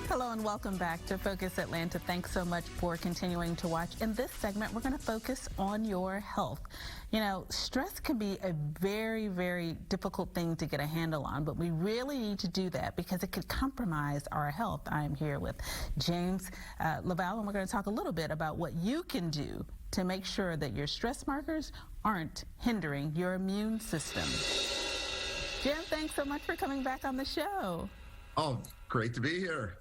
Hello and welcome back to Focus Atlanta. Thanks so much for continuing to watch. In this segment, we're going to focus on your health. You know, stress can be a very, very difficult thing to get a handle on, but we really need to do that because it could compromise our health. I'm here with James LaValle, and we're going to talk a little bit about what you can do to make sure that your stress markers aren't hindering your immune system. Jim, thanks so much for coming back on the show. Oh, great to be here.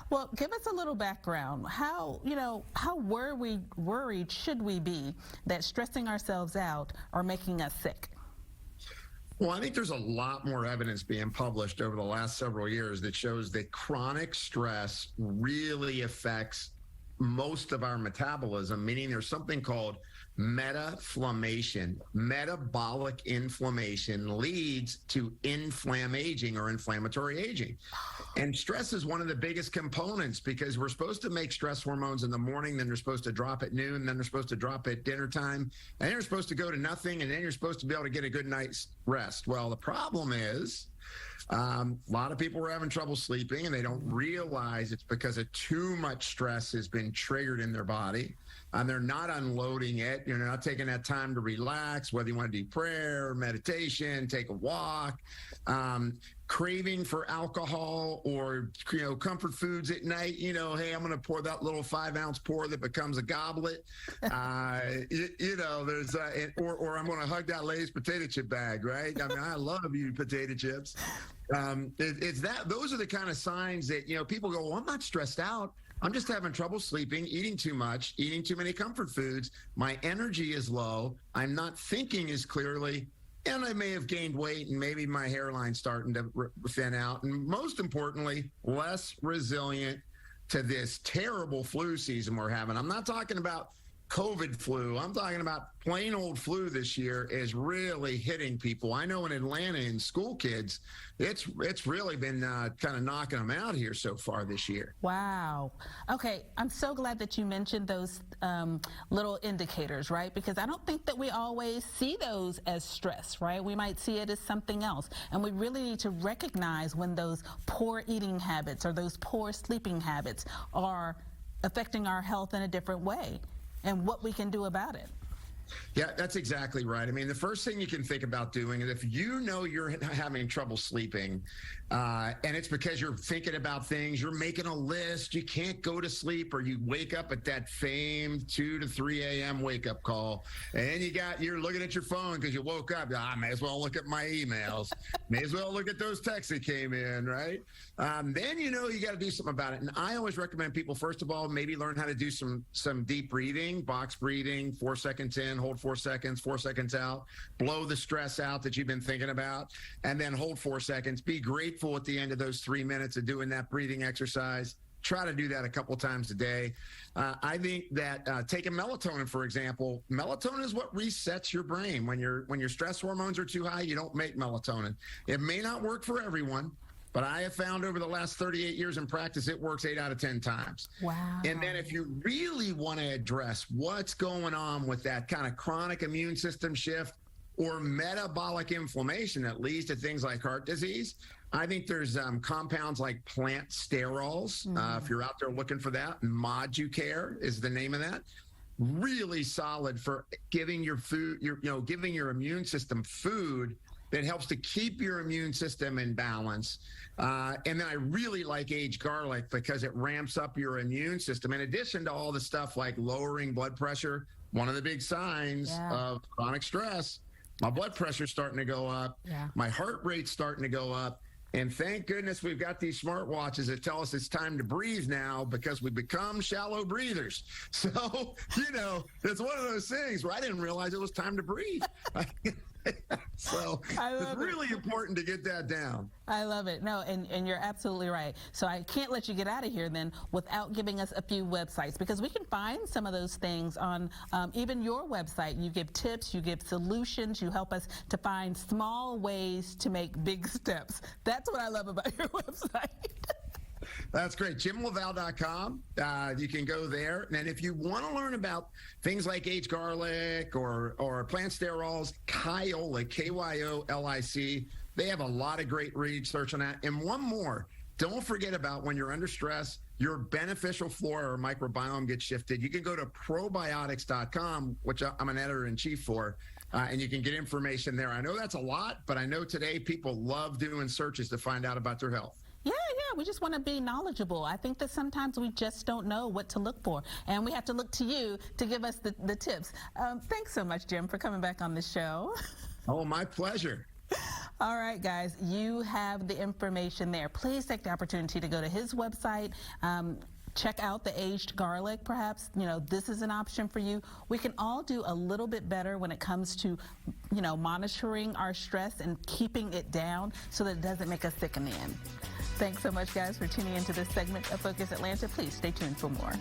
Well, give us a little background. How worried should we be that stressing ourselves out are making us sick? Well, I think there's a lot more evidence being published over the last several years that shows that chronic stress really affects most of our metabolism, meaning there's something called metaflammation. Metabolic inflammation leads to inflammaging or inflammatory aging. And stress is one of the biggest components because we're supposed to make stress hormones in the morning, then they're supposed to drop at noon, then they're supposed to drop at dinner time, and then you're supposed to go to nothing, and then you're supposed to be able to get a good night's rest. Well, the problem is a lot of people are having trouble sleeping, and they don't realize it's because of too much stress has been triggered in their body. And they're not unloading it. You're not taking that time to relax, whether you want to do prayer, meditation, take a walk, craving for alcohol or, comfort foods at night. Hey, I'm going to pour that little 5-ounce pour that becomes a goblet. There's, or I'm going to hug that Lay's potato chip bag, right? I mean, I love you potato chips. It's that. Those are the kind of signs that, people go, well, I'm not stressed out. I'm just having trouble sleeping, eating too much, eating too many comfort foods. My energy is low. I'm not thinking as clearly, and I may have gained weight, and maybe my hairline's starting to thin out. And most importantly, less resilient to this terrible flu season we're having. I'm not talking about COVID flu. I'm talking about plain old flu this year is really hitting people. I know in Atlanta, in school kids, it's really been kind of knocking them out here so far this year. Wow. Okay, I'm so glad that you mentioned those little indicators, right? Because I don't think that we always see those as stress, right? We might see it as something else. And we really need to recognize when those poor eating habits or those poor sleeping habits are affecting our health in a different way, and what we can do about it. Yeah, that's exactly right. I mean, the first thing you can think about doing is if you know you're having trouble sleeping and it's because you're thinking about things, you're making a list, you can't go to sleep, or you wake up at that famed 2 to 3 a.m. wake-up call, and you're looking at your phone because you woke up. I may as well look at my emails. May as well look at those texts that came in, right? Then you got to do something about it. And I always recommend people, first of all, maybe learn how to do some deep breathing, box breathing, 4 seconds in, hold 4 seconds, 4 seconds out, blow the stress out that you've been thinking about, and then hold 4 seconds. Be grateful at the end of those 3 minutes of doing that breathing exercise. Try to do that a couple times a day. I think that taking melatonin, for example, melatonin is what resets your brain. When your stress hormones are too high, you don't make melatonin. It may not work for everyone, but I have found over the last 38 years in practice, it works 8 out of 10 times. Wow. And then if you really want to address what's going on with that kind of chronic immune system shift or metabolic inflammation that leads to things like heart disease, I think there's compounds like plant sterols. If you're out there looking for that, Moducare is the name of that. Really solid for giving your food, giving your immune system food that helps to keep your immune system in balance. And then I really like aged garlic because it ramps up your immune system. In addition to all the stuff like lowering blood pressure, one of the big signs of chronic stress, my blood pressure's starting to go up. Yeah. My heart rate's starting to go up. And thank goodness we've got these smartwatches that tell us it's time to breathe now because we become shallow breathers. So, it's one of those things where I didn't realize it was time to breathe. So it's really important to get that down. I love it. No, and you're absolutely right. So I can't let you get out of here then without giving us a few websites, because we can find some of those things on even your website. You give tips, you give solutions, you help us to find small ways to make big steps. That's what I love about your website. That's great. JimLaValle.com. You can go there. And if you want to learn about things like aged garlic or plant sterols, Kyolic, Kyolic, they have a lot of great research on that. And one more, Don't forget about when you're under stress, your beneficial flora or microbiome gets shifted. You can go to probiotics.com, which I'm an editor-in-chief for, and you can get information there. I know that's a lot, but I know today people love doing searches to find out about their health. Yeah, we just want to be knowledgeable. I think that sometimes we just don't know what to look for, and we have to look to you to give us the tips. Thanks so much, Jim, for coming back on the show. Oh, my pleasure. All right, guys, you have the information there. Please take the opportunity to go to his website. Check out the aged garlic, perhaps. This is an option for you. We can all do a little bit better when it comes to, monitoring our stress and keeping it down so that it doesn't make us sick in the end. Thanks so much, guys, for tuning into this segment of Focus Atlanta. Please stay tuned for more.